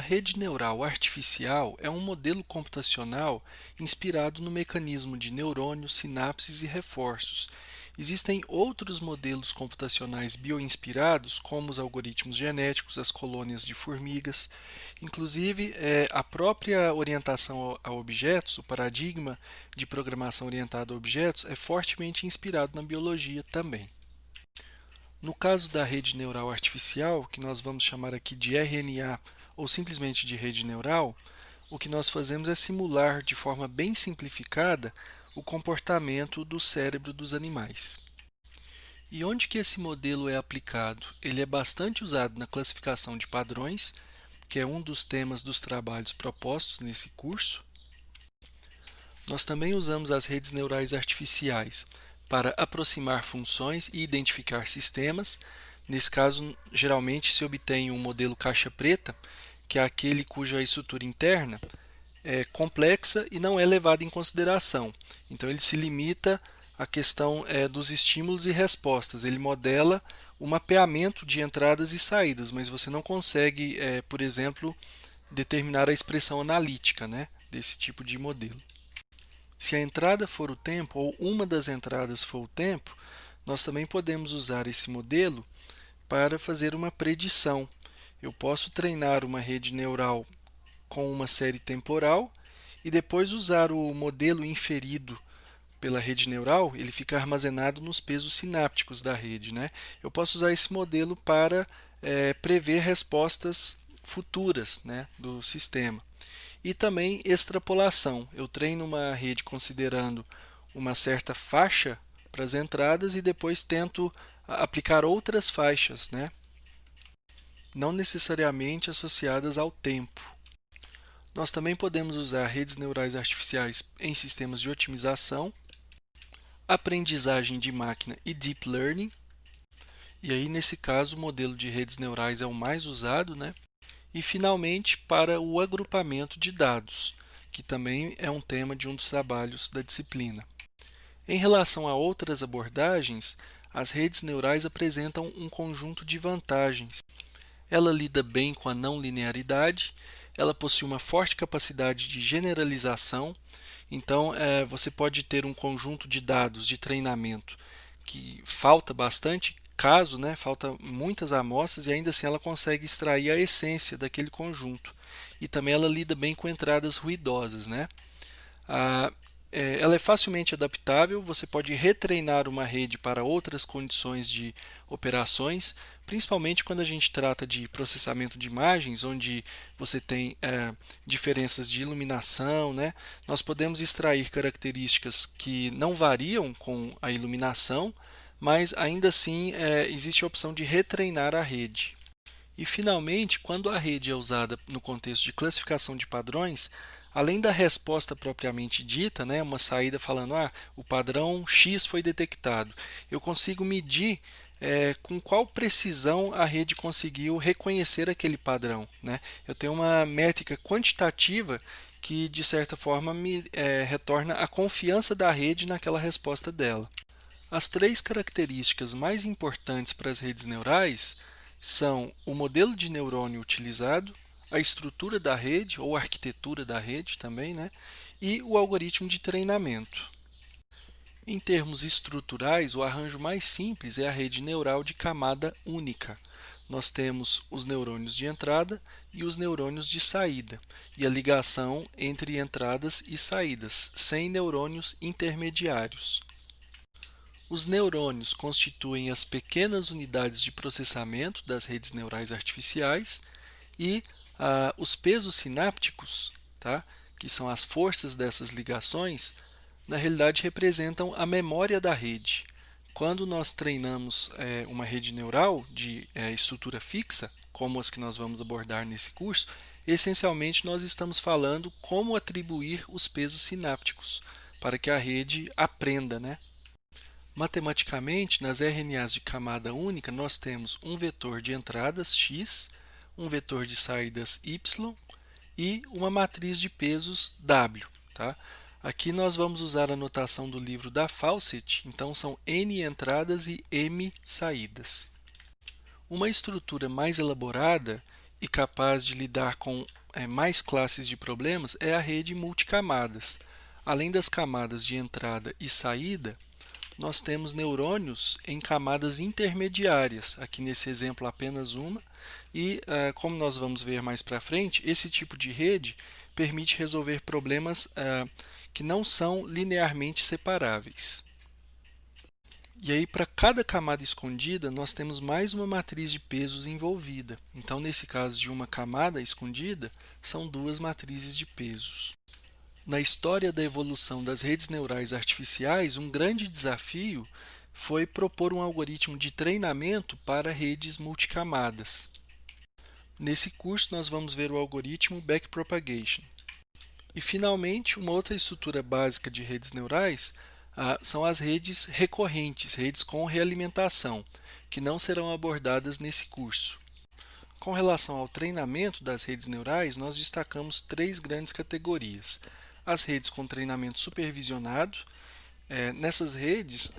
rede neural artificial é um modelo computacional inspirado no mecanismo de neurônios, sinapses e reforços. Existem outros modelos computacionais bioinspirados, como os algoritmos genéticos, as colônias de formigas. Inclusive, a própria orientação a objetos, o paradigma de programação orientada a objetos, é fortemente inspirado na biologia também. No caso da rede neural artificial, que nós vamos chamar aqui de RNA ou simplesmente de rede neural, o que nós fazemos é simular de forma bem simplificada o comportamento do cérebro dos animais. E onde que esse modelo é aplicado? Ele é bastante usado na classificação de padrões, que é um dos temas dos trabalhos propostos nesse curso. Nós também usamos as redes neurais artificiais para aproximar funções e identificar sistemas. Nesse caso, geralmente se obtém um modelo caixa preta, que é aquele cuja estrutura interna é complexa e não é levada em consideração. Então, ele se limita à questão dos estímulos e respostas. Ele modela o mapeamento de entradas e saídas, mas você não consegue, por exemplo, determinar a expressão analítica, né, desse tipo de modelo. Se a entrada for o tempo, ou uma das entradas for o tempo, nós também podemos usar esse modelo para fazer uma predição. Eu posso treinar uma rede neural com uma série temporal e depois usar o modelo inferido pela rede neural, ele fica armazenado nos pesos sinápticos da rede, né? Eu posso usar esse modelo para prever respostas futuras, né, do sistema. E também extrapolação. Eu treino uma rede considerando uma certa faixa para as entradas e depois tento aplicar outras faixas, né? Não necessariamente associadas ao tempo. Nós também podemos usar redes neurais artificiais em sistemas de otimização, aprendizagem de máquina e deep learning. E aí, nesse caso, o modelo de redes neurais é o mais usado, né? E, finalmente, para o agrupamento de dados, que também é um tema de um dos trabalhos da disciplina. Em relação a outras abordagens, as redes neurais apresentam um conjunto de vantagens. Ela lida bem com a não linearidade, ela possui uma forte capacidade de generalização, então você pode ter um conjunto de dados de treinamento que falta bastante caso, né, falta muitas amostras e ainda assim ela consegue extrair a essência daquele conjunto. E também ela lida bem com entradas ruidosas, né? Ela é facilmente adaptável, você pode retreinar uma rede para outras condições de operações, principalmente quando a gente trata de processamento de imagens, onde você tem diferenças de iluminação, né? Nós podemos extrair características que não variam com a iluminação, mas ainda assim existe a opção de retreinar a rede. E, finalmente, quando a rede é usada no contexto de classificação de padrões, além da resposta propriamente dita, né, uma saída falando o padrão X foi detectado, eu consigo medir com qual precisão a rede conseguiu reconhecer aquele padrão, né? Eu tenho uma métrica quantitativa que, de certa forma, me retorna a confiança da rede naquela resposta dela. As três características mais importantes para as redes neurais são o modelo de neurônio utilizado, a estrutura da rede, ou arquitetura da rede também, né? E o algoritmo de treinamento. Em termos estruturais, o arranjo mais simples é a rede neural de camada única. Nós temos os neurônios de entrada e os neurônios de saída, e a ligação entre entradas e saídas, sem neurônios intermediários. Os neurônios constituem as pequenas unidades de processamento das redes neurais artificiais e os pesos sinápticos, tá, que são as forças dessas ligações, na realidade representam a memória da rede. Quando nós treinamos uma rede neural de estrutura fixa, como as que nós vamos abordar nesse curso, essencialmente nós estamos falando como atribuir os pesos sinápticos para que a rede aprenda, né? Matematicamente, nas RNAs de camada única, nós temos um vetor de entradas x, um vetor de saídas y e uma matriz de pesos w. Tá? Aqui nós vamos usar a notação do livro da Fawcett, então são n entradas e m saídas. Uma estrutura mais elaborada e capaz de lidar com mais classes de problemas é a rede multicamadas. Além das camadas de entrada e saída, nós temos neurônios em camadas intermediárias, aqui nesse exemplo apenas uma, e como nós vamos ver mais para frente, esse tipo de rede permite resolver problemas que não são linearmente separáveis. E aí, para cada camada escondida, nós temos mais uma matriz de pesos envolvida. Então, nesse caso de uma camada escondida, são duas matrizes de pesos. Na história da evolução das redes neurais artificiais, um grande desafio foi propor um algoritmo de treinamento para redes multicamadas. Nesse curso, nós vamos ver o algoritmo Backpropagation. E, finalmente, uma outra estrutura básica de redes neurais são as redes recorrentes, redes com realimentação, que não serão abordadas nesse curso. Com relação ao treinamento das redes neurais, nós destacamos três grandes categorias. As redes com treinamento supervisionado. Nessas redes,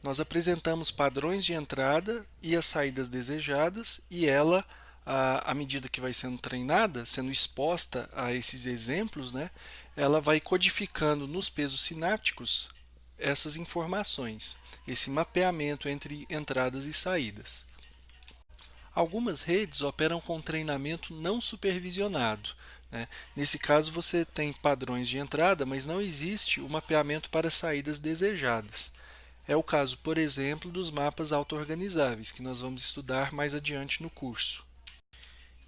nós apresentamos padrões de entrada e as saídas desejadas, e ela, à medida que vai sendo treinada, sendo exposta a esses exemplos, né, ela vai codificando nos pesos sinápticos essas informações, esse mapeamento entre entradas e saídas. Algumas redes operam com treinamento não supervisionado, né? Nesse caso, você tem padrões de entrada, mas não existe o mapeamento para saídas desejadas. É o caso, por exemplo, dos mapas auto-organizáveis, que nós vamos estudar mais adiante no curso.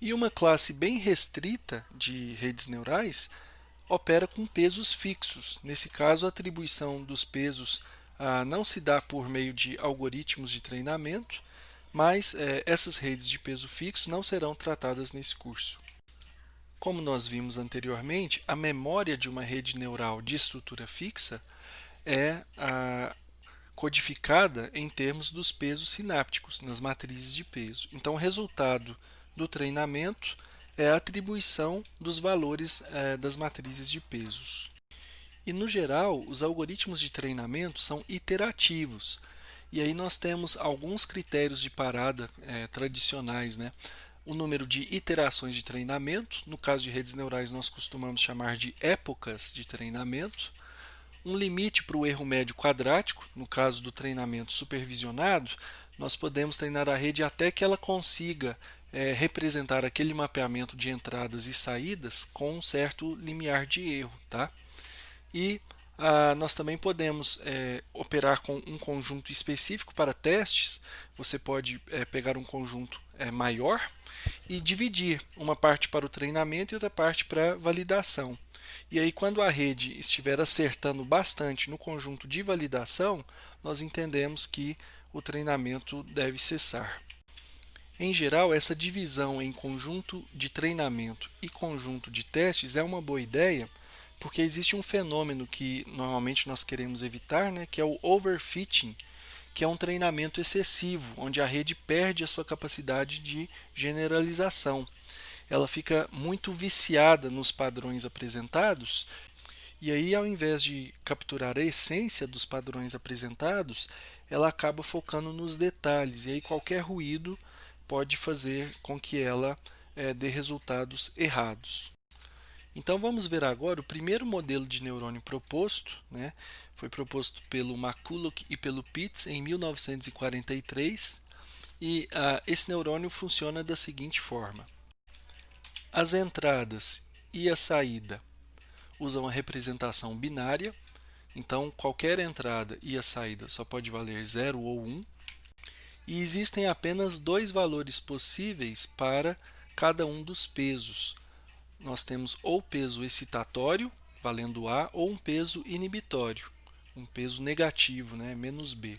E uma classe bem restrita de redes neurais opera com pesos fixos. Nesse caso, a atribuição dos pesos não se dá por meio de algoritmos de treinamento, mas essas redes de peso fixo não serão tratadas nesse curso. Como nós vimos anteriormente, a memória de uma rede neural de estrutura fixa é codificada em termos dos pesos sinápticos, nas matrizes de peso. Então, o resultado do treinamento é a atribuição dos valores das matrizes de pesos. E, no geral, os algoritmos de treinamento são iterativos. E aí nós temos alguns critérios de parada tradicionais, né? O número de iterações de treinamento, no caso de redes neurais nós costumamos chamar de épocas de treinamento, um limite para o erro médio quadrático, no caso do treinamento supervisionado, nós podemos treinar a rede até que ela consiga representar aquele mapeamento de entradas e saídas com um certo limiar de erro, tá? E nós também podemos operar com um conjunto específico para testes. Você pode pegar um conjunto maior e dividir uma parte para o treinamento e outra parte para validação. E aí, quando a rede estiver acertando bastante no conjunto de validação, nós entendemos que o treinamento deve cessar. Em geral, essa divisão em conjunto de treinamento e conjunto de testes é uma boa ideia, porque existe um fenômeno que normalmente nós queremos evitar, né, que é o overfitting, que é um treinamento excessivo, onde a rede perde a sua capacidade de generalização. Ela fica muito viciada nos padrões apresentados, e aí, ao invés de capturar a essência dos padrões apresentados, ela acaba focando nos detalhes, e aí qualquer ruído pode fazer com que ela dê resultados errados. Então vamos ver agora o primeiro modelo de neurônio proposto, né? Foi proposto pelo McCulloch e pelo Pitts em 1943, e esse neurônio funciona da seguinte forma. As entradas e a saída usam a representação binária, então qualquer entrada e a saída só pode valer 0 ou 1, e existem apenas dois valores possíveis para cada um dos pesos. Nós temos ou peso excitatório, valendo A, ou um peso inibitório, um peso negativo, né, menos B.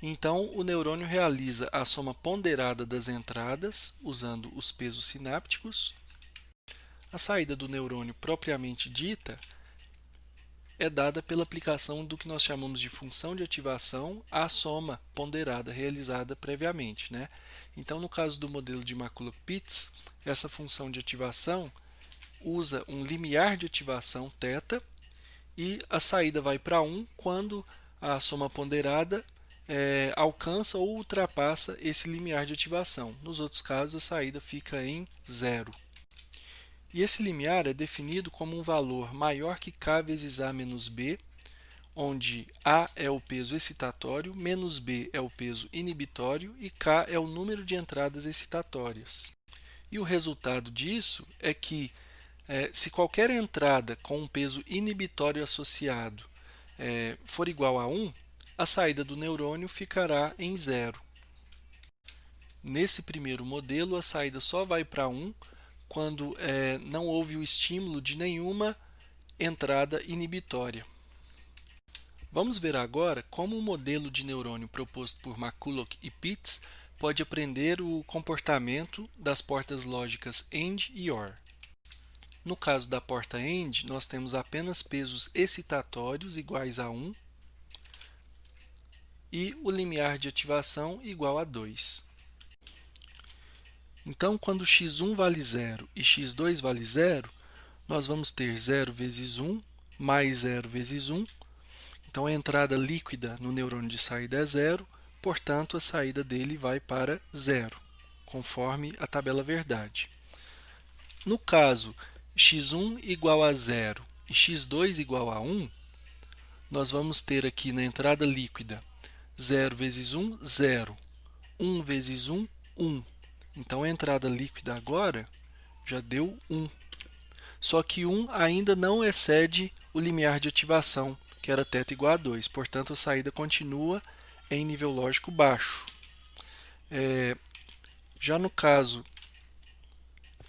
Então, o neurônio realiza a soma ponderada das entradas, usando os pesos sinápticos. A saída do neurônio propriamente dita é dada pela aplicação do que nós chamamos de função de ativação à soma ponderada realizada previamente, né? Então, no caso do modelo de McCulloch-Pitts, essa função de ativação usa um limiar de ativação θ, e a saída vai para 1 quando a soma ponderada alcança ou ultrapassa esse limiar de ativação. Nos outros casos, a saída fica em 0. E esse limiar é definido como um valor maior que k vezes a menos b, onde A é o peso excitatório, menos B é o peso inibitório e K é o número de entradas excitatórias. E o resultado disso é que, se qualquer entrada com um peso inibitório associado for igual a 1, a saída do neurônio ficará em zero. Nesse primeiro modelo, a saída só vai para 1 quando não houve o estímulo de nenhuma entrada inibitória. Vamos ver agora como o modelo de neurônio proposto por McCulloch e Pitts pode aprender o comportamento das portas lógicas AND e OR. No caso da porta AND, nós temos apenas pesos excitatórios iguais a 1 e o limiar de ativação igual a 2. Então, quando x1 vale 0 e x2 vale 0, nós vamos ter 0 vezes 1 mais 0 vezes 1. Então, a entrada líquida no neurônio de saída é 0, portanto, a saída dele vai para 0, conforme a tabela verdade. No caso x1 igual a 0 e x2 igual a 1, nós vamos ter aqui na entrada líquida 0 vezes 1, 0. 1 vezes 1, 1. Então, a entrada líquida agora já deu 1. Só que 1 ainda não excede o limiar de ativação, que era θ igual a 2. Portanto, a saída continua em nível lógico baixo. Já no caso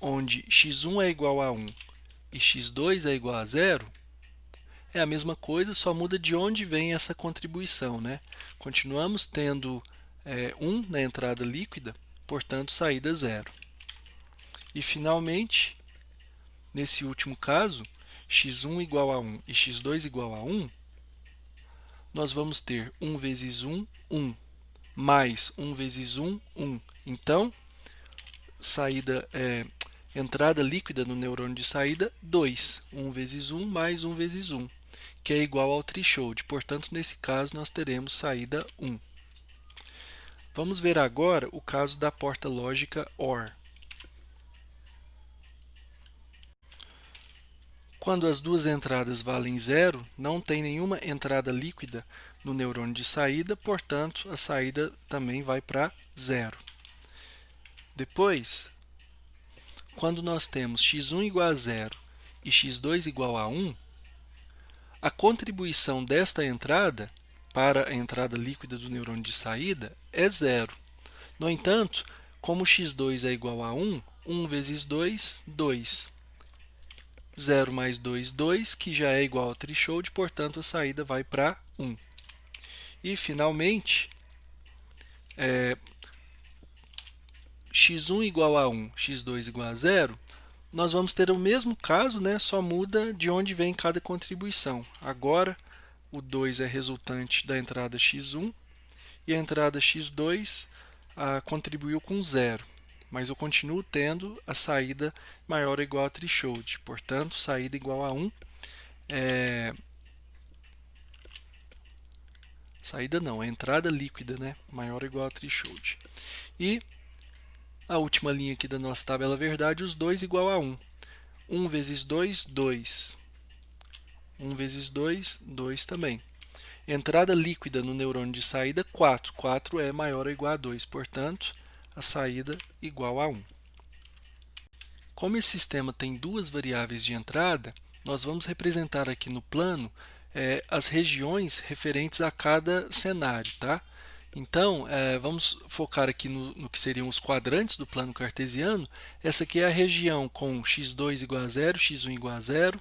onde x1 é igual a 1 e x2 é igual a 0, é a mesma coisa, só muda de onde vem essa contribuição, né? Continuamos tendo 1 na entrada líquida, portanto, saída 0. E, finalmente, nesse último caso, x1 igual a 1 e x2 igual a 1, nós vamos ter 1 vezes 1, 1, mais 1 vezes 1, 1. Então, entrada líquida no neurônio de saída, 2. 1 vezes 1 mais 1 vezes 1, que é igual ao threshold. Portanto, nesse caso, nós teremos saída 1. Vamos ver agora o caso da porta lógica OR. Quando as duas entradas valem 0, não tem nenhuma entrada líquida no neurônio de saída, portanto, a saída também vai para 0. Depois, quando nós temos x1 igual a 0 e x2 igual a 1, a contribuição desta entrada para a entrada líquida do neurônio de saída é 0. No entanto, como x2 é igual a 1, 1 vezes 2, 2. 0 mais 2, 2, que já é igual ao threshold, portanto, a saída vai para 1. E, finalmente, x1 igual a 1, x2 igual a 0, nós vamos ter o mesmo caso, né? Só muda de onde vem cada contribuição. Agora, o 2 é resultante da entrada x1 e a entrada x2 contribuiu com 0. Mas eu continuo tendo a saída maior ou igual a threshold. Portanto, saída igual a 1. Saída não, a entrada líquida, né? Maior ou igual a threshold. E a última linha aqui da nossa tabela verdade, os 2 igual a 1. 1 vezes 2, 2. 1 vezes 2, 2 também. Entrada líquida no neurônio de saída, 4. 4 é maior ou igual a 2, portanto, a saída igual a 1. Como esse sistema tem duas variáveis de entrada, nós vamos representar aqui no plano as regiões referentes a cada cenário, tá? Então, vamos focar aqui no que seriam os quadrantes do plano cartesiano. Essa aqui é a região com x2 igual a 0, x1 igual a 0.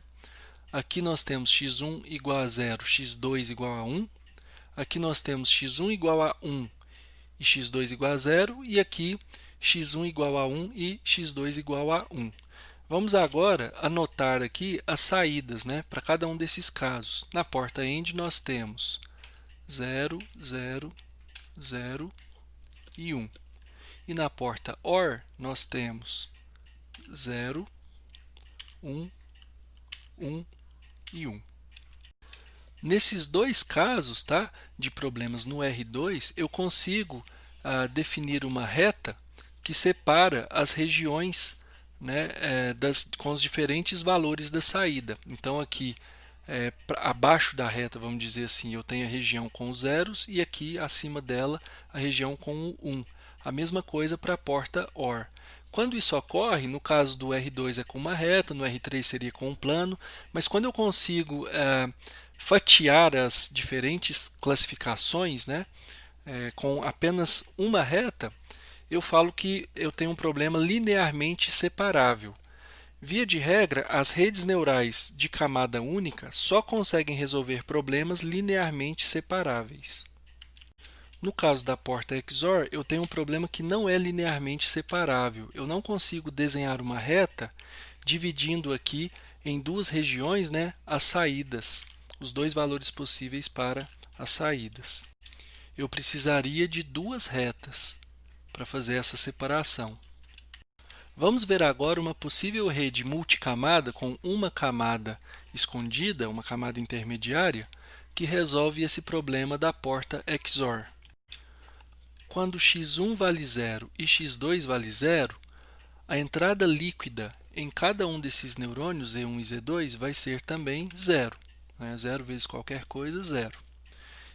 Aqui nós temos x1 igual a 0, x2 igual a 1. Aqui nós temos x1 igual a 1 e x2 igual a 0. E aqui x1 igual a 1 e x2 igual a 1. Vamos agora anotar aqui as saídas, né, para cada um desses casos. Na porta AND nós temos 0, 0, 0 e 1. E na porta OR nós temos 0, 1, 1 e 1. Nesses dois casos, tá, de problemas no R2, eu consigo definir uma reta que separa as regiões né, com os diferentes valores da saída. Então aqui abaixo da reta, vamos dizer assim, eu tenho a região com os zeros e aqui acima dela a região com o 1. A mesma coisa para a porta OR. Quando isso ocorre, no caso do R2 é com uma reta, no R3 seria com um plano, mas quando eu consigo fatiar as diferentes classificações, né, com apenas uma reta, eu falo que eu tenho um problema linearmente separável. Via de regra, as redes neurais de camada única só conseguem resolver problemas linearmente separáveis. No caso da porta XOR, eu tenho um problema que não é linearmente separável. Eu não consigo desenhar uma reta dividindo aqui em duas regiões, né, as saídas, os dois valores possíveis para as saídas. Eu precisaria de duas retas para fazer essa separação. Vamos ver agora uma possível rede multicamada com uma camada escondida, uma camada intermediária, que resolve esse problema da porta XOR. Quando x1 vale 0 e x2 vale 0, a entrada líquida em cada um desses neurônios, Z1 e Z2, vai ser também 0. 0 vezes qualquer coisa, 0.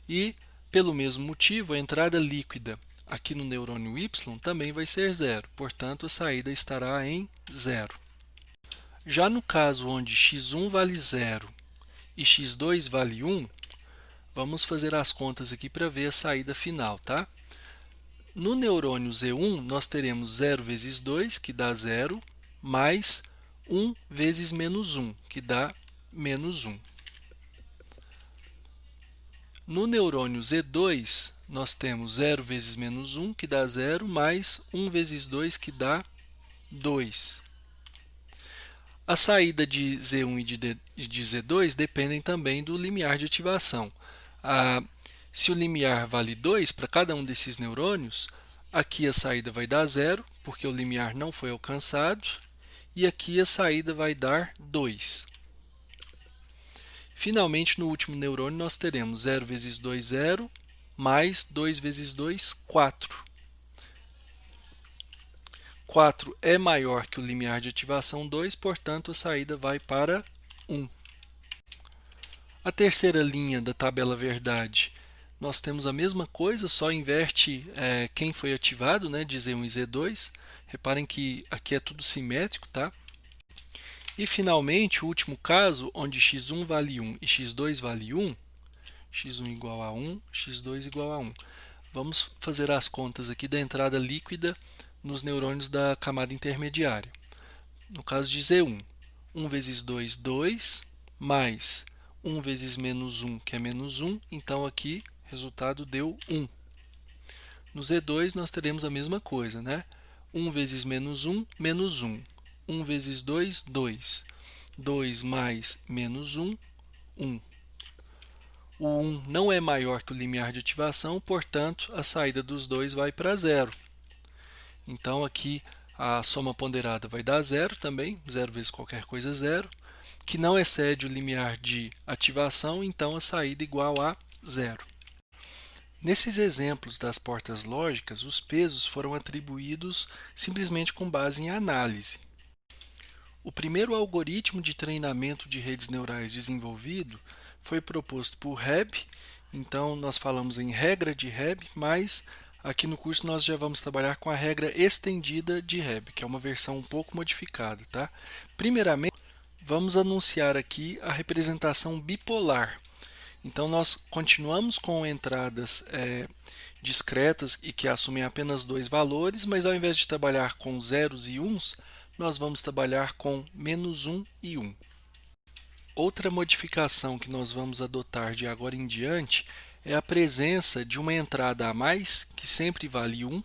E, pelo mesmo motivo, a entrada líquida aqui no neurônio Y também vai ser 0. Portanto, a saída estará em 0. Já no caso onde x1 vale 0 e x2 vale 1, vamos fazer as contas aqui para ver a saída final, tá? No neurônio Z1, nós teremos 0 vezes 2, que dá 0, mais 1 vezes menos 1, que dá menos 1. No neurônio Z2, nós temos 0 vezes menos 1, que dá 0, mais 1 vezes 2, que dá 2. A saída de Z1 e de Z2 dependem também do limiar de ativação. Se o limiar vale 2 para cada um desses neurônios, aqui a saída vai dar 0, porque o limiar não foi alcançado, e aqui a saída vai dar 2. Finalmente, no último neurônio, nós teremos 0 vezes 2, 0, mais 2 vezes 2, 4. 4 é maior que o limiar de ativação 2, portanto, a saída vai para 1. A terceira linha da tabela verdade, nós temos a mesma coisa, só inverte quem foi ativado, né, de Z1 e Z2. Reparem que aqui é tudo simétrico, tá? E, finalmente, o último caso, onde x1 vale 1 e x2 vale 1, x1 igual a 1, x2 igual a 1. Vamos fazer as contas aqui da entrada líquida nos neurônios da camada intermediária. No caso de Z1, 1 vezes 2, 2, mais 1 vezes menos 1, que é menos 1, então aqui o resultado deu 1. No Z2 nós teremos a mesma coisa, né? 1 vezes menos 1, menos 1. 1 vezes 2, 2. 2 mais menos 1, 1. O 1 não é maior que o limiar de ativação, portanto, a saída dos dois vai para 0. Então, aqui a soma ponderada vai dar 0 também, 0 vezes qualquer coisa, 0, que não excede o limiar de ativação, então a saída igual a 0. Nesses exemplos das portas lógicas, os pesos foram atribuídos simplesmente com base em análise. O primeiro algoritmo de treinamento de redes neurais desenvolvido foi proposto por Hebb, então nós falamos em regra de Hebb, mas aqui no curso nós já vamos trabalhar com a regra estendida de Hebb, que é uma versão um pouco modificada, tá? Primeiramente, vamos anunciar aqui a representação bipolar. Então, nós continuamos com entradas discretas e que assumem apenas dois valores, mas ao invés de trabalhar com zeros e uns, nós vamos trabalhar com menos 1 e 1. Outra modificação que nós vamos adotar de agora em diante é a presença de uma entrada a mais, que sempre vale 1,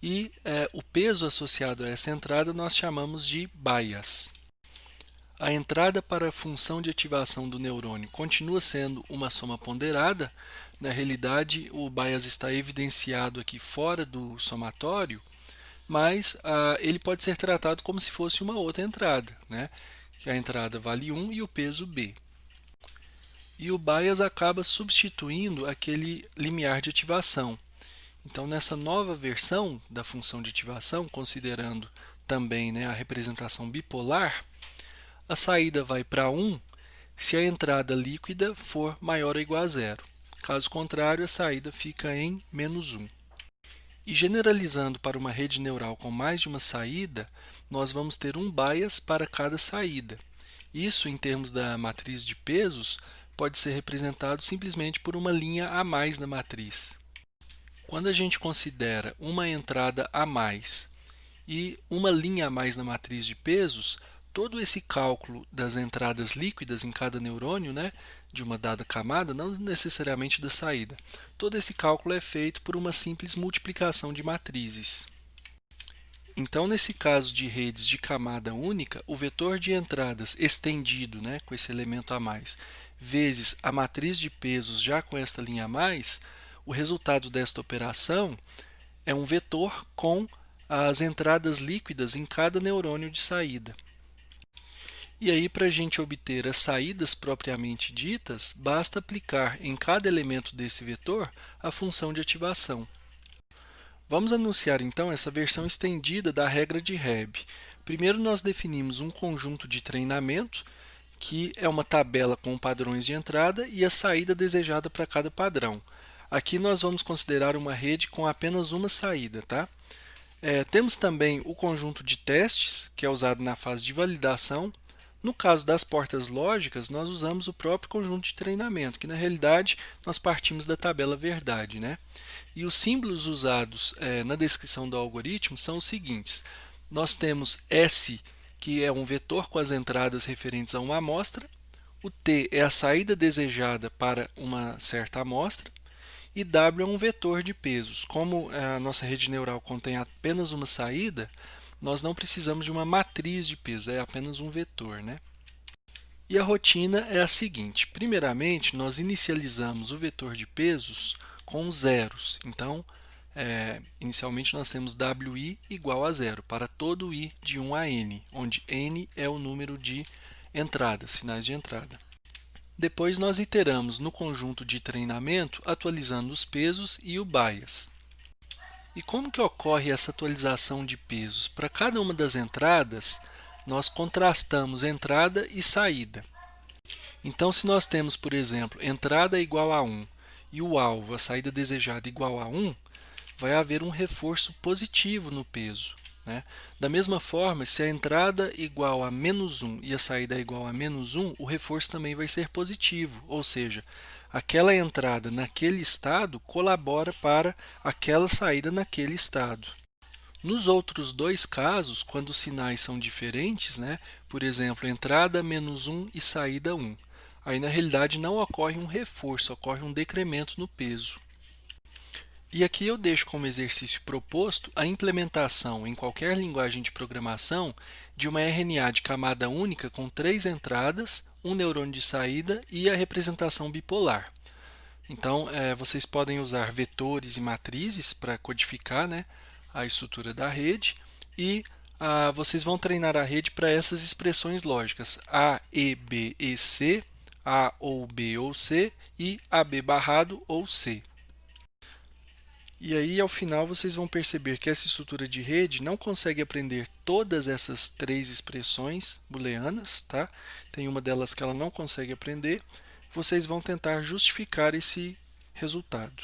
e o peso associado a essa entrada nós chamamos de bias. A entrada para a função de ativação do neurônio continua sendo uma soma ponderada. Na realidade, o bias está evidenciado aqui fora do somatório, mas ele pode ser tratado como se fosse uma outra entrada, né? Que a entrada vale 1 e o peso B. E o bias acaba substituindo aquele limiar de ativação. Então, nessa nova versão da função de ativação, considerando também, né, a representação bipolar, a saída vai para 1 se a entrada líquida for maior ou igual a zero. Caso contrário, a saída fica em -1. E generalizando para uma rede neural com mais de uma saída, nós vamos ter um bias para cada saída. Isso, em termos da matriz de pesos, pode ser representado simplesmente por uma linha a mais na matriz. Quando a gente considera uma entrada a mais e uma linha a mais na matriz de pesos, todo esse cálculo das entradas líquidas em cada neurônio, né, de uma dada camada, não necessariamente da saída, todo esse cálculo é feito por uma simples multiplicação de matrizes. Então, nesse caso de redes de camada única, o vetor de entradas estendido, né, com esse elemento a mais, vezes a matriz de pesos já com esta linha a mais, o resultado desta operação é um vetor com as entradas líquidas em cada neurônio de saída. E aí, para a gente obter as saídas propriamente ditas, basta aplicar em cada elemento desse vetor a função de ativação. Vamos anunciar então essa versão estendida da regra de Hebb. Primeiro nós definimos um conjunto de treinamento, que é uma tabela com padrões de entrada e a saída desejada para cada padrão. Aqui nós vamos considerar uma rede com apenas uma saída, tá? Temos também o conjunto de testes, que é usado na fase de validação. No caso das portas lógicas, nós usamos o próprio conjunto de treinamento, que na realidade nós partimos da tabela verdade, né? E os símbolos usados na descrição do algoritmo são os seguintes. Nós temos S, que é um vetor com as entradas referentes a uma amostra. O T é a saída desejada para uma certa amostra. E W é um vetor de pesos. Como a nossa rede neural contém apenas uma saída, nós não precisamos de uma matriz de pesos, é apenas um vetor, né? E a rotina é a seguinte. Primeiramente, nós inicializamos o vetor de pesos com zeros. Então, inicialmente nós temos WI igual a zero para todo I de 1 a N, onde N é o número de entradas, sinais de entrada. Depois nós iteramos no conjunto de treinamento, atualizando os pesos e o bias. E como que ocorre essa atualização de pesos? Para cada uma das entradas, nós contrastamos entrada e saída. Então, se nós temos, por exemplo, entrada igual a 1 e o alvo, a saída desejada, igual a 1, vai haver um reforço positivo no peso, né? Da mesma forma, se a entrada igual a -1 e a saída é igual a -1, o reforço também vai ser positivo, ou seja, aquela entrada naquele estado colabora para aquela saída naquele estado. Nos outros dois casos, quando os sinais são diferentes, né, por exemplo, entrada -1 e saída 1, aí na realidade não ocorre um reforço, ocorre um decremento no peso. E aqui eu deixo como exercício proposto a implementação em qualquer linguagem de programação de uma RNA de camada única com 3 entradas, um neurônio de saída e a representação bipolar. Então, vocês podem usar vetores e matrizes para codificar, né, a estrutura da rede e vocês vão treinar a rede para essas expressões lógicas A, E, B e C, A ou B ou C e AB barrado ou C. E aí, ao final, vocês vão perceber que essa estrutura de rede não consegue aprender todas essas 3 expressões booleanas, tá? Tem uma delas que ela não consegue aprender. Vocês vão tentar justificar esse resultado.